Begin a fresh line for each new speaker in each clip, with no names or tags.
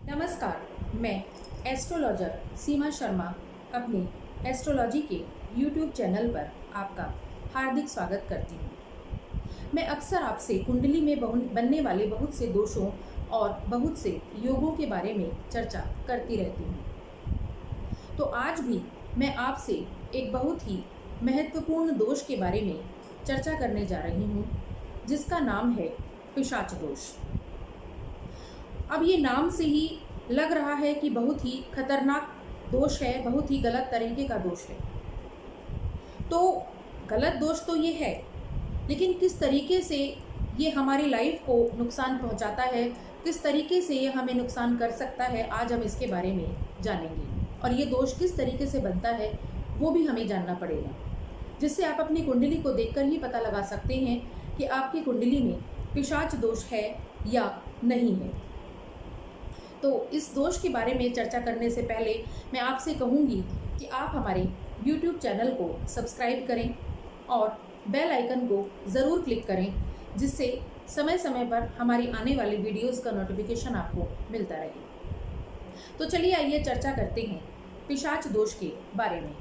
नमस्कार, मैं एस्ट्रोलॉजर सीमा शर्मा अपने एस्ट्रोलॉजी के YouTube चैनल पर आपका हार्दिक स्वागत करती हूँ। मैं अक्सर आपसे कुंडली में बनने वाले बहुत से दोषों और बहुत से योगों के बारे में चर्चा करती रहती हूँ। तो आज भी मैं आपसे एक बहुत ही महत्वपूर्ण दोष के बारे में चर्चा करने जा रही हूँ, जिसका नाम है पिशाच दोष। अब ये नाम से ही लग रहा है कि बहुत ही खतरनाक दोष है, बहुत ही गलत तरीके का दोष है। तो गलत दोष तो ये है, लेकिन किस तरीके से ये हमारी लाइफ को नुकसान पहुंचाता है, किस तरीके से ये हमें नुकसान कर सकता है, आज हम इसके बारे में जानेंगे। और ये दोष किस तरीके से बनता है वो भी हमें जानना पड़ेगा, जिससे आप अपनी कुंडली को देखकर ही पता लगा सकते हैं कि आपकी कुंडली में पिशाच दोष है या नहीं है। तो इस दोष के बारे में चर्चा करने से पहले मैं आपसे कहूँगी कि आप हमारे YouTube चैनल को सब्सक्राइब करें और बेल आइकन को ज़रूर क्लिक करें, जिससे समय समय पर हमारी आने वाली वीडियोस का नोटिफिकेशन आपको मिलता रहे। तो चलिए आइए चर्चा करते हैं पिशाच दोष के बारे में।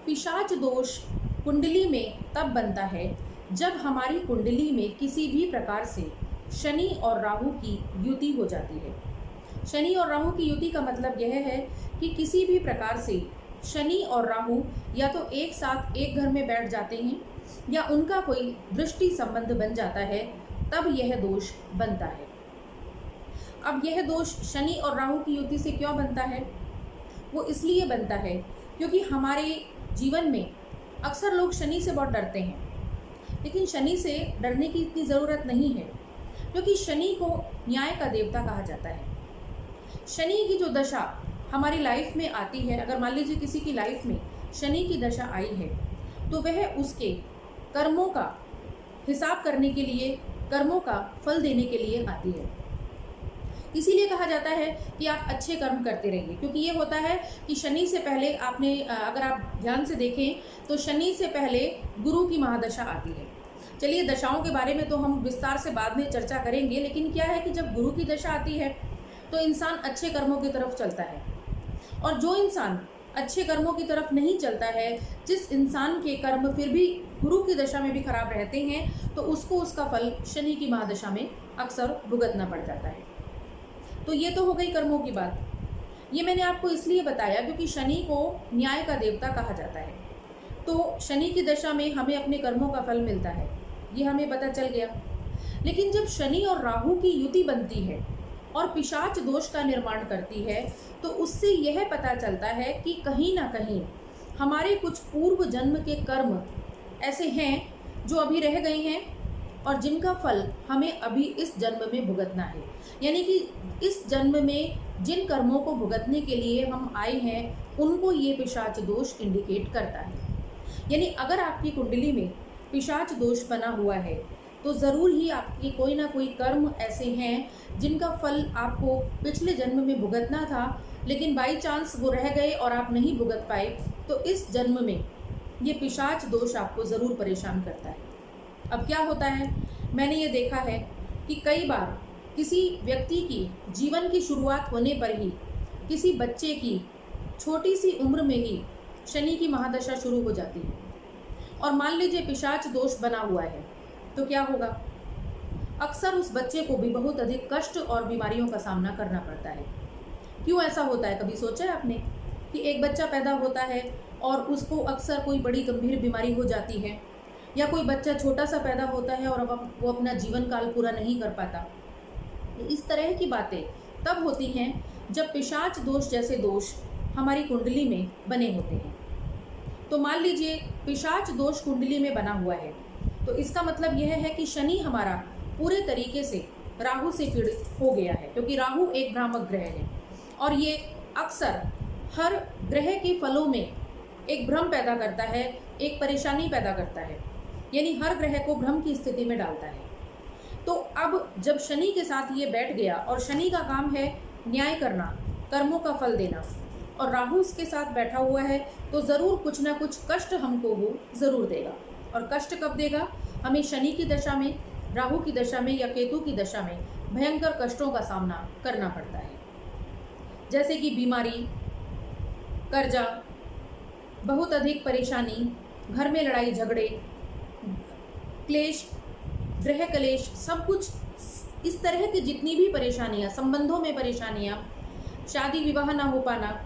पिशाच दोष कुंडली में तब बनता है जब हमारी कुंडली में किसी भी प्रकार से शनि और राहु की युति हो जाती है। शनि और राहु की युति का मतलब यह है कि किसी भी प्रकार से शनि और राहु या तो एक साथ एक घर में बैठ जाते हैं या उनका कोई दृष्टि संबंध बन जाता है, तब यह दोष बनता है। अब यह दोष शनि और राहु की युति से क्यों बनता है? वो इसलिए बनता है क्योंकि हमारे जीवन में अक्सर लोग शनि से बहुत डरते हैं, लेकिन शनि से डरने की इतनी ज़रूरत नहीं है, क्योंकि शनि को न्याय का देवता कहा जाता है। शनि की जो दशा हमारी लाइफ में आती है, अगर मान लीजिए किसी की लाइफ में शनि की दशा आई है, तो वह उसके कर्मों का हिसाब करने के लिए, कर्मों का फल देने के लिए आती है। इसीलिए कहा जाता है कि आप अच्छे कर्म करते रहिए, क्योंकि ये होता है कि शनि से पहले आपने, अगर आप ध्यान से देखें तो शनि से पहले गुरु की महादशा आती है। चलिए, दशाओं के बारे में तो हम विस्तार से बाद में चर्चा करेंगे, लेकिन क्या है कि जब गुरु की दशा आती है तो इंसान अच्छे कर्मों की तरफ चलता है, और जो इंसान अच्छे कर्मों की तरफ नहीं चलता है, जिस इंसान के कर्म फिर भी गुरु की दशा में भी खराब रहते हैं, तो उसको उसका फल शनि की महादशा में अक्सर भुगतना पड़ जाता है। तो ये तो हो गई कर्मों की बात। ये मैंने आपको इसलिए बताया क्योंकि शनि को न्याय का देवता कहा जाता है। तो शनि की दशा में हमें अपने कर्मों का फल मिलता है, ये हमें पता चल गया। लेकिन जब शनि और राहु की युति बनती है और पिशाच दोष का निर्माण करती है, तो उससे यह पता चलता है कि कहीं ना कहीं हमारे कुछ पूर्व जन्म के कर्म ऐसे हैं जो अभी रह गए हैं और जिनका फल हमें अभी इस जन्म में भुगतना है। यानी कि इस जन्म में जिन कर्मों को भुगतने के लिए हम आए हैं, उनको ये पिशाच दोष इंडिकेट करता है। यानी अगर आपकी कुंडली में पिशाच दोष बना हुआ है, तो ज़रूर ही आपके कोई ना कोई कर्म ऐसे हैं जिनका फल आपको पिछले जन्म में भुगतना था, लेकिन बाई चांस वो रह गए और आप नहीं भुगत पाए, तो इस जन्म में ये पिशाच दोष आपको ज़रूर परेशान करता है। अब क्या होता है, मैंने ये देखा है कि कई बार किसी व्यक्ति की जीवन की शुरुआत होने पर ही, किसी बच्चे की छोटी सी उम्र में ही शनि की महादशा शुरू हो जाती है, और मान लीजिए पिशाच दोष बना हुआ है, तो क्या होगा? अक्सर उस बच्चे को भी बहुत अधिक कष्ट और बीमारियों का सामना करना पड़ता है। क्यों ऐसा होता है, कभी सोचा है आपने कि एक बच्चा पैदा होता है और उसको अक्सर कोई बड़ी गंभीर बीमारी हो जाती है, या कोई बच्चा छोटा सा पैदा होता है और अब वो अपना जीवन काल पूरा नहीं कर पाता। इस तरह की बातें तब होती हैं जब पिशाच दोष जैसे दोष हमारी कुंडली में बने होते हैं। तो मान लीजिए पिशाच दोष कुंडली में बना हुआ है, तो इसका मतलब यह है कि शनि हमारा पूरे तरीके से राहु से पीड़ित हो गया है, क्योंकि राहु एक भ्रामक ग्रह है और ये अक्सर हर ग्रह के फलों में एक भ्रम पैदा करता है, एक परेशानी पैदा करता है, यानी हर ग्रह को भ्रम की स्थिति में डालता है। तो अब जब शनि के साथ ये बैठ गया, और शनि का काम है न्याय करना, कर्मों का फल देना, और राहु उसके साथ बैठा हुआ है, तो ज़रूर कुछ ना कुछ कष्ट हमको वो ज़रूर देगा। और कष्ट कब देगा? हमें शनि की दशा में, राहु की दशा में या केतु की दशा में भयंकर कष्टों का सामना करना पड़ता है, जैसे कि बीमारी, कर्जा, बहुत अधिक परेशानी, घर में लड़ाई झगड़े, क्लेश, गृह क्लेश, सब कुछ इस तरह की जितनी भी परेशानियां, संबंधों में परेशानियां, शादी विवाह ना हो पाना,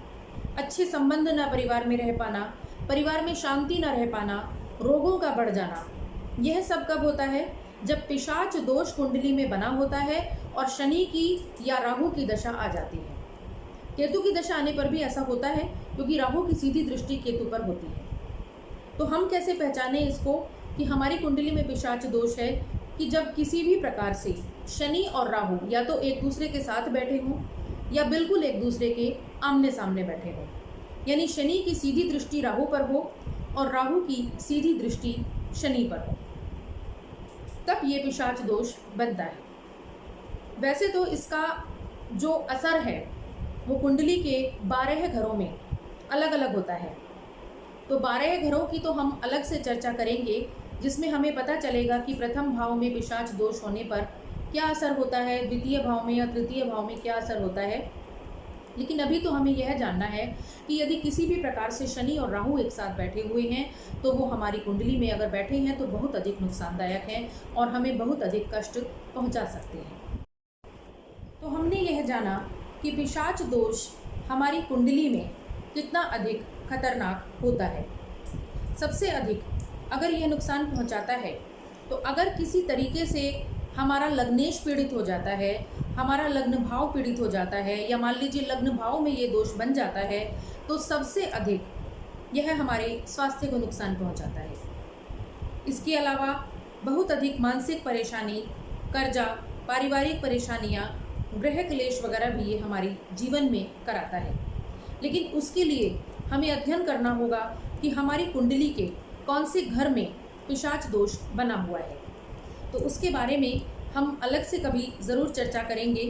अच्छे संबंध ना परिवार में रह पाना, परिवार में शांति ना रह पाना, रोगों का बढ़ जाना, यह सब कब होता है? जब पिशाच दोष कुंडली में बना होता है और शनि की या राहु की दशा आ जाती है। केतु की दशा आने पर भी ऐसा होता है, क्योंकि राहु की सीधी दृष्टि केतु पर होती है। तो हम कैसे पहचाने इसको कि हमारी कुंडली में पिशाच दोष है? कि जब किसी भी प्रकार से शनि और राहु या तो एक दूसरे के साथ बैठे हों या बिल्कुल एक दूसरे के आमने सामने बैठे हों, यानी शनि की सीधी दृष्टि राहु पर हो और राहु की सीधी दृष्टि शनि पर हो, तब ये पिशाच दोष बनता है। वैसे तो इसका जो असर है वो कुंडली के 12 घरों में अलग अलग होता है। तो 12 घरों की तो हम अलग से चर्चा करेंगे, जिसमें हमें पता चलेगा कि प्रथम भाव में पिशाच दोष होने पर क्या असर होता है, द्वितीय भाव में या तृतीय भाव में क्या असर होता है। लेकिन अभी तो हमें यह जानना है कि यदि किसी भी प्रकार से शनि और राहु एक साथ बैठे हुए हैं तो वो हमारी कुंडली में अगर बैठे हैं तो बहुत अधिक नुकसानदायक हैं और हमें बहुत अधिक कष्ट पहुंचा सकते हैं। तो हमने यह जाना कि पिशाच दोष हमारी कुंडली में कितना अधिक खतरनाक होता है। सबसे अधिक अगर यह नुकसान पहुंचाता है तो अगर किसी तरीके से हमारा लग्नेश पीड़ित हो जाता है, हमारा लग्न भाव पीड़ित हो जाता है, या मान लीजिए लग्न भाव में ये दोष बन जाता है, तो सबसे अधिक यह हमारे स्वास्थ्य को नुकसान पहुंचाता है। इसके अलावा बहुत अधिक मानसिक परेशानी, कर्जा, पारिवारिक परेशानियां, गृह क्लेश वगैरह भी ये हमारी जीवन में कराता है। लेकिन उसके लिए हमें अध्ययन करना होगा कि हमारी कुंडली के कौन से घर में पिशाच दोष बना हुआ है। तो उसके बारे में हम अलग से कभी ज़रूर चर्चा करेंगे।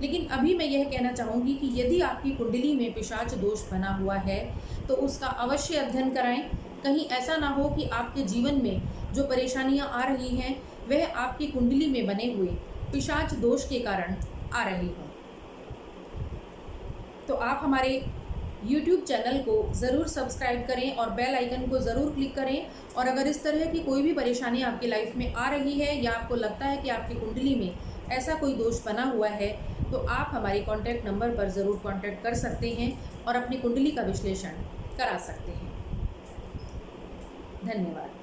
लेकिन अभी मैं यह कहना चाहूँगी कि यदि आपकी कुंडली में पिशाच दोष बना हुआ है तो उसका अवश्य अध्ययन कराएं। कहीं ऐसा ना हो कि आपके जीवन में जो परेशानियां आ रही हैं वह आपकी कुंडली में बने हुए पिशाच दोष के कारण आ रही हों। तो आप हमारे YouTube चैनल को ज़रूर सब्सक्राइब करें और बेल आइकन को ज़रूर क्लिक करें। और अगर इस तरह की कोई भी परेशानी आपकी लाइफ में आ रही है या आपको लगता है कि आपकी कुंडली में ऐसा कोई दोष बना हुआ है तो आप हमारे कॉन्टैक्ट नंबर पर ज़रूर कॉन्टैक्ट कर सकते हैं और अपनी कुंडली का विश्लेषण करा सकते हैं। धन्यवाद।